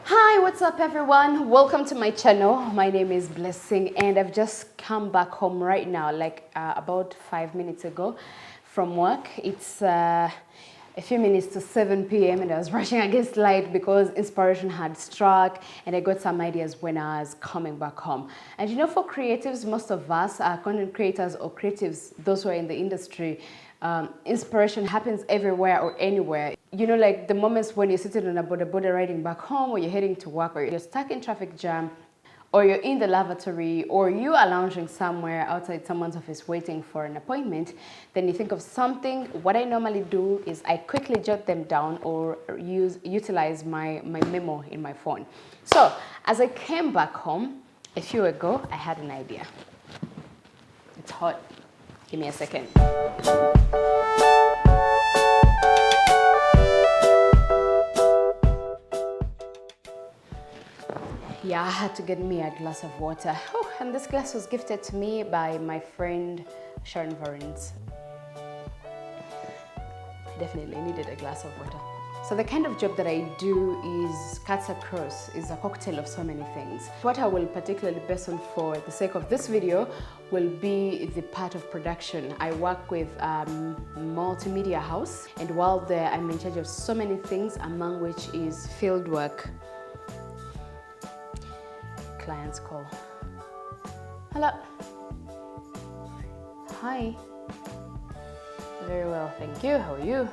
Hi, what's up everyone? Welcome to my channel. My name is Blessing and I've just come back home right now, about 5 minutes ago from work. It's a few minutes to 7 p.m. and I was rushing against light because inspiration had struck and I got some ideas when I was coming back home. And you know, for creatives, most of us are content creators or creatives, those who are in the industry. Inspiration happens everywhere or anywhere. You know, like the moments when you're sitting on a boda riding back home, or you're heading to work, or you're stuck in traffic jam, or you're in the lavatory, or you are lounging somewhere outside someone's office waiting for an appointment, then you think of something. What I normally do is I quickly jot them down or utilize my memo in my phone. So as I came back home a few ago, I had an idea. It's hot. Give me a second. Yeah, I had to get me a glass of water. Oh, and this glass was gifted to me by my friend Sharon Varens. I definitely needed a glass of water. So the kind of job that I do is cuts across, is a cocktail of so many things. What I will particularly base on for the sake of this video will be the part of production. I work with a multimedia house, and while there I'm in charge of so many things, among which is field work. Clients call. Hello. Hi. Very well, thank you. How are you?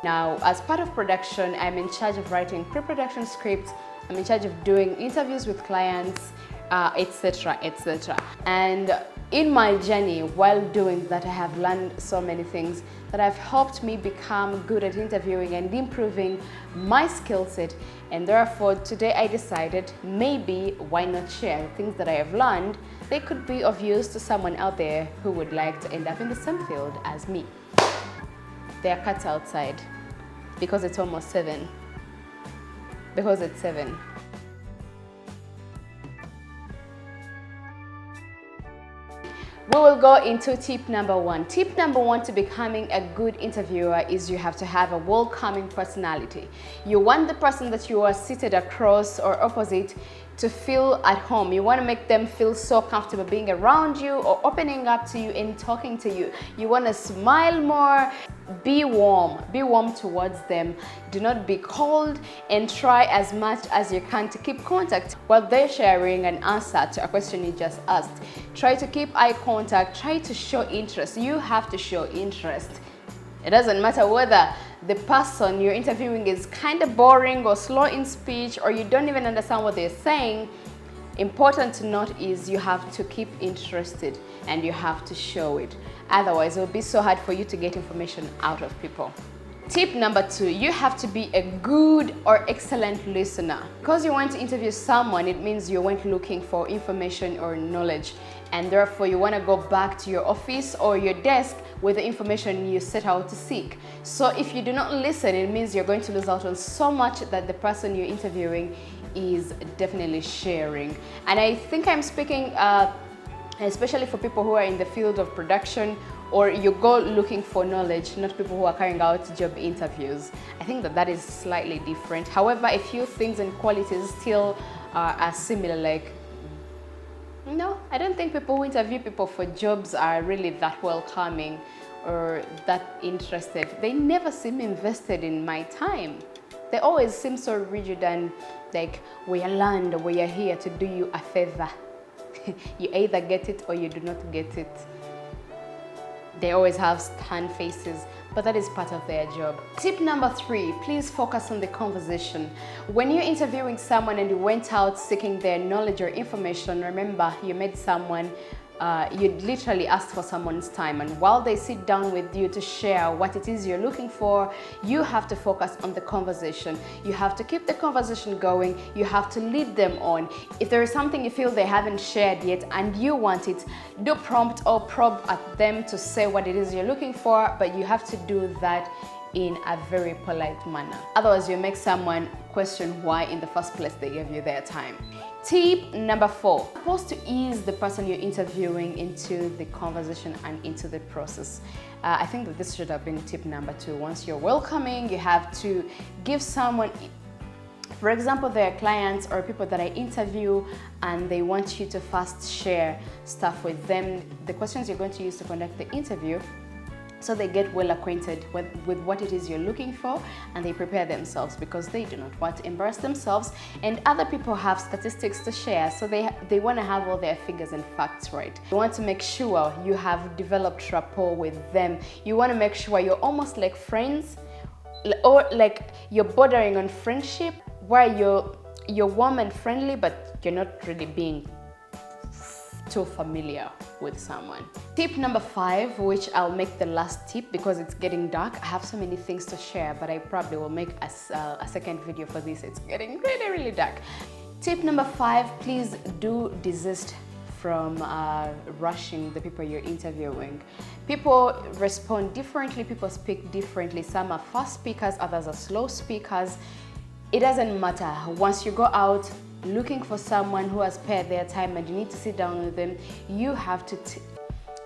Now, as part of production, I'm in charge of writing pre-production scripts. I'm in charge of doing interviews with clients, etc., etc. And in my journey, while doing that, I have learned so many things that have helped me become good at interviewing and improving my skill set. And therefore, today I decided maybe why not share things that I have learned. They could be of use to someone out there who would like to end up in the same field as me. There are cats outside because it's almost 7. Because it's 7. We will go into tip number 1. Tip number 1 to becoming a good interviewer is you have to have a welcoming personality. You want the person that you are seated across or opposite to feel at home. You want to make them feel so comfortable being around you or opening up to you and talking to you. You want to smile more. Be warm towards them. Do not be cold, and try as much as you can to keep contact while they're sharing an answer to a question you just asked. Try to keep eye contact, try to show interest. You have to show interest. It doesn't matter whether the person you're interviewing is kind of boring or slow in speech or you don't even understand what they're saying. Important to note is you have to keep interested and you have to show it. Otherwise, it will be so hard for you to get information out of people. Tip number 2, you have to be a good or excellent listener. Because you want to interview someone, it means you went looking for information or knowledge, and therefore you want to go back to your office or your desk with the information you set out to seek. So if you do not listen, it means you're going to lose out on so much that the person you're interviewing is definitely sharing. And I think I'm speaking especially for people who are in the field of production, or you go looking for knowledge, not people who are carrying out job interviews. I think that is slightly different. However, a few things and qualities still are similar. Like, no, I don't think people who interview people for jobs are really that welcoming or that interested. They never seem invested in my time. They always seem so rigid and like, we are land, we are here to do you a favor. You either get it or you do not get it. They always have stern faces, but that is part of their job. Tip number 3, please focus on the conversation. When you're interviewing someone and you went out seeking their knowledge or information, remember you met someone, you literally asked for someone's time, and while they sit down with you to share what it is you're looking for, you have to focus on the conversation. You have to keep the conversation going. You have to lead them on. If there is something you feel they haven't shared yet and you want it, do prompt or probe at them to say what it is you're looking for, but you have to do that in a very polite manner. Otherwise, you make someone question why in the first place they gave you their time. Tip number 4, you're supposed to ease the person you're interviewing into the conversation and into the process. I think that this should have been tip number 2. Once you're welcoming, you have to give someone For example, there are clients or people that I interview and they want you to first share stuff with them, the questions you're going to use to conduct the interview, so they get well acquainted with what it is you're looking for, and they prepare themselves because they do not want to embarrass themselves. And other people have statistics to share, so they want to have all their figures and facts right. You want to make sure you have developed rapport with them. You want to make sure you're almost like friends, or like you're bordering on friendship, where you're warm and friendly, but you're not really being too familiar with someone. Tip number 5, which I'll make the last tip because it's getting dark. I have so many things to share, but I probably will make a second video for this. It's getting really dark. Tip number 5, please do desist from rushing the people you're interviewing. People respond differently, people speak differently. Some are fast speakers, others are slow speakers. It doesn't matter. Once you go out looking for someone who has spared their time and you need to sit down with them, you have to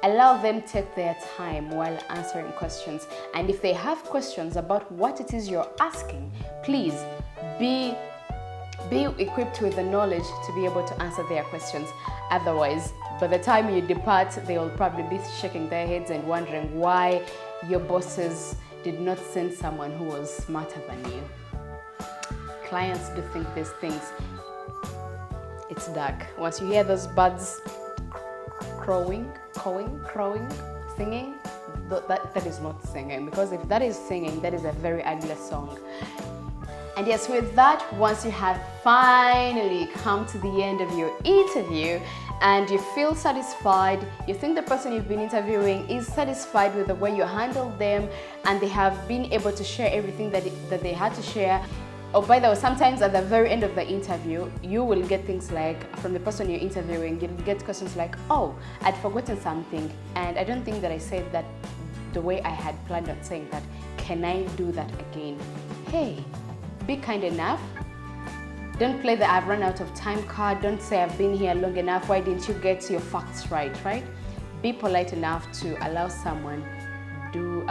allow them take their time while answering questions. And if they have questions about what it is you're asking, please be equipped with the knowledge to be able to answer their questions. Otherwise, by the time you depart, they will probably be shaking their heads and wondering why your bosses did not send someone who was smarter than you. Clients do think these things. It's dark. Once you hear those birds crowing, singing, that is not singing, because if that is singing, that is a very ugly song. And yes, with that, once you have finally come to the end of your interview and you feel satisfied, you think the person you've been interviewing is satisfied with the way you handled them and they have been able to share everything that they had to share. Oh, by the way, sometimes at the very end of the interview, you will get things like, from the person you're interviewing, you'll get questions like, oh, I'd forgotten something, and I don't think that I said that the way I had planned on saying that. Can I do that again? Hey, be kind enough. Don't play the I've run out of time card. Don't say I've been here long enough. Why didn't you get your facts right? Be polite enough to allow someone to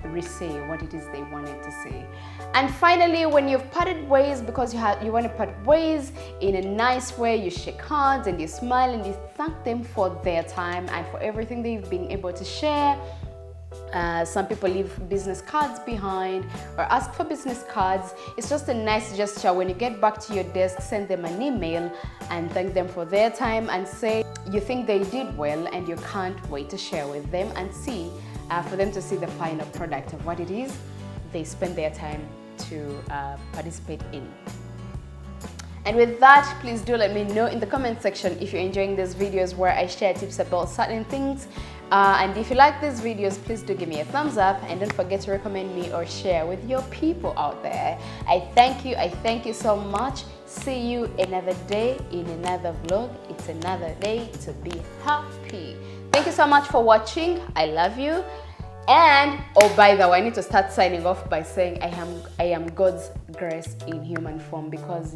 re-say what it is they wanted to say. And finally, when you've parted ways, because you want to part ways in a nice way, you shake hands and you smile and you thank them for their time and for everything they've been able to share. Some people leave business cards behind or ask for business cards. It's just a nice gesture. When you get back to your desk, send them an email and thank them for their time and say you think they did well and you can't wait to share with them and see for them to see the final product of what it is they spend their time to participate in. And with that, please do let me know in the comment section if you're enjoying these videos where I share tips about certain things. And if you like these videos, please do give me a thumbs up and don't forget to recommend me or share with your people out there. I thank you so much. See you another day in another vlog. It's another day to be happy. Thank you so much for watching. I love you. And oh, by the way, I need to start signing off by saying I am God's grace in human form, because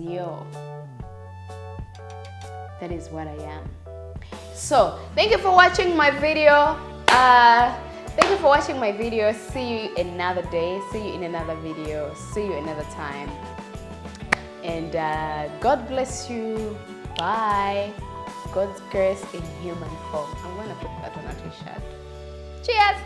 that is what I am. So thank you for watching my video. See you another day. See you in another video. See you another time. And God bless you. Bye. God's grace in human form. I'm gonna put that on a t-shirt. Cheers.